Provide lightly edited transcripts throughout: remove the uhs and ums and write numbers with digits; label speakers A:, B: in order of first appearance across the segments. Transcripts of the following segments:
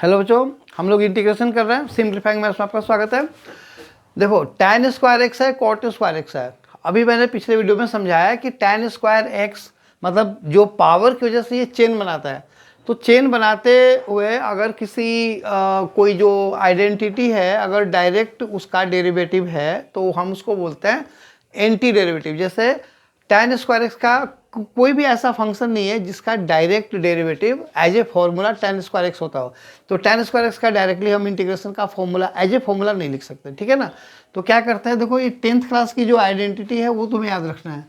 A: Hello बच्चों, हम लोग इंटीग्रेशन कर रहे हैं। सिंप्लीफाइंग मैथ्स में आपका स्वागत है। देखो tan स्क्वायर एक्स है, cot स्क्वायर एक्स है। अभी मैंने पिछले वीडियो में समझाया कि tan स्क्वायर एक्स मतलब जो पावर की वजह से ये चेन बनाता है। तो चेन बनाते हुए अगर किसी कोई जो आइडेंटिटी है अगर डायरेक्ट उसका डेरिवेटिव है तो हम उसको बोलते हैं एंटी डेरिवेटिव। जैसे tan स्क्वायर एक्स का कोई भी ऐसा फंक्शन नहीं है जिसका direct derivative as a formula tan square x होता हो। तो tan स्क्वायर एक्स का डायरेक्टली हम इंटीग्रेशन का फॉर्मूला एज ए फॉर्मूला नहीं लिख सकते, ठीक है ना। तो क्या करते हैं, देखो ये 10th क्लास की जो आइडेंटिटी है वो तुम्हें याद रखना है।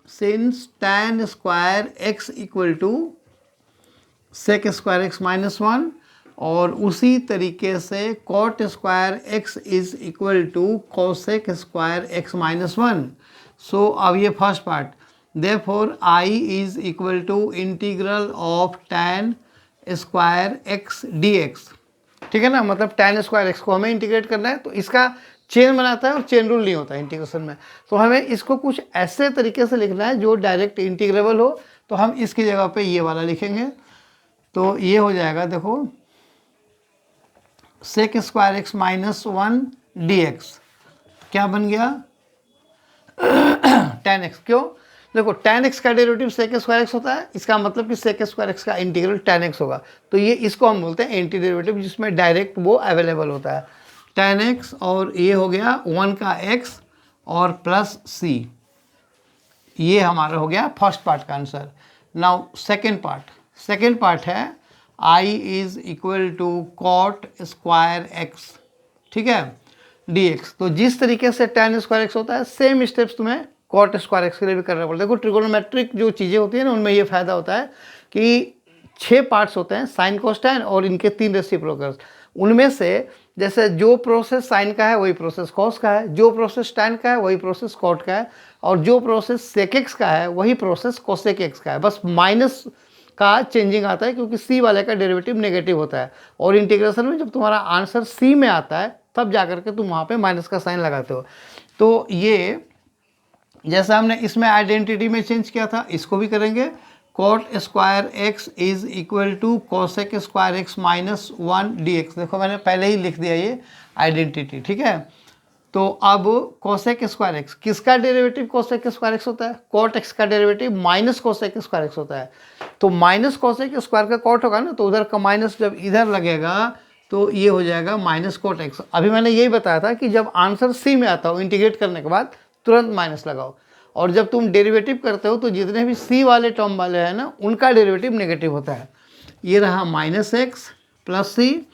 A: Since tan square X equal to sec square x minus one, और उसी तरीके से cot square x is equal to cosec square x minus one. So अब ये first part, therefore I is equal to integral of tan square X D X, ठीक है ना। मतलब tan स्क्वायर एक्स को हमें इंटीग्रेट करना है तो इसका चेन बनाता है और चेन रूल नहीं होता है इंटीग्रेशन में। तो हमें इसको कुछ ऐसे तरीके से लिखना है जो डायरेक्ट इंटीग्रेबल हो। तो हम इसकी जगह पे ये वाला लिखेंगे। तो ये हो जाएगा, देखो sec square x minus one d x क्या बन गया, tan एक्स। क्यों, देखो tan एक्स का डेरिवेटिव सेक स्क्वायर एक्स होता है, इसका मतलब कि सेक स्क्वायर एक्स का इंटीग्रल tan एक्स होगा। तो ये इसको हम बोलते हैं एंटी डेरिवेटिव जिसमें डायरेक्ट वो अवेलेबल होता है tan एक्स, और ये हो गया 1 का x और प्लस c। ये हमारा हो गया फर्स्ट पार्ट का आंसर। नाउ सेकेंड पार्ट है i is equal to cot square x, ठीक है, dx। तो जिस तरीके से tan स्क्वायर एक्स होता है सेम स्टेप्स तुम्हें cot स्क्वायर एक्स के लिए भी करना पड़ता है। देखो ट्रिगोनोमेट्रिक जो चीज़ें होती है ना उनमें ये फायदा होता है कि 6 पार्ट्स होते हैं, साइन कोस tan और इनके 3 रेसिप्रोकल्स। उनमें से जैसे जो प्रोसेस साइन का है वही प्रोसेस कॉस का है, जो प्रोसेस tan का है वही प्रोसेस कॉट का है, और जो प्रोसेस सेक एक्स का है वही प्रोसेस कोसेक एक्स का है। बस माइनस का चेंजिंग आता है क्योंकि सी वाले का डेरिवेटिव नेगेटिव होता है, और इंटीग्रेशन में जब तुम्हारा आंसर सी में आता है तब जाकर के तुम वहाँ पे माइनस का साइन लगाते हो। तो ये जैसा हमने इसमें आइडेंटिटी में चेंज किया था इसको भी करेंगे। cot square x is equal to cosec square x minus one d x. देखो मैंने पहले ही लिख दिया ये आइडेंटिटी, ठीक है। तो अब कोसेक स्क्वायर एक्स किसका डेरिवेटिव कोसेक स्क्वायर एक्स होता है, cot एक्स का derivative minus cosec square x होता है। तो माइनस कोसेक स्क्वायर का cot होगा ना, तो उधर का माइनस जब इधर लगेगा तो ये हो जाएगा माइनस cot एक्स। अभी मैंने यही बताया था कि जब आंसर सी में आता हो इंटीग्रेट करने के बाद तुरंत माइनस लगाओ, और जब तुम डेरिवेटिव करते हो तो जितने भी सी वाले टर्म वाले हैं ना उनका डेरिवेटिव नेगेटिव होता है। ये रहा माइनस एक्स प्लस सी,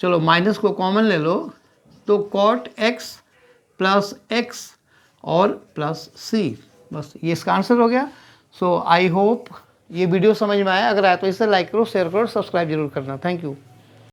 A: चलो माइनस को कॉमन ले लो, तो cot एक्स प्लस एक्स और प्लस सी, बस ये इसका आंसर हो गया। सो आई होप ये वीडियो समझ में आया। अगर आया तो इसे लाइक करो, शेयर करो, सब्सक्राइब जरूर करना। Thank you.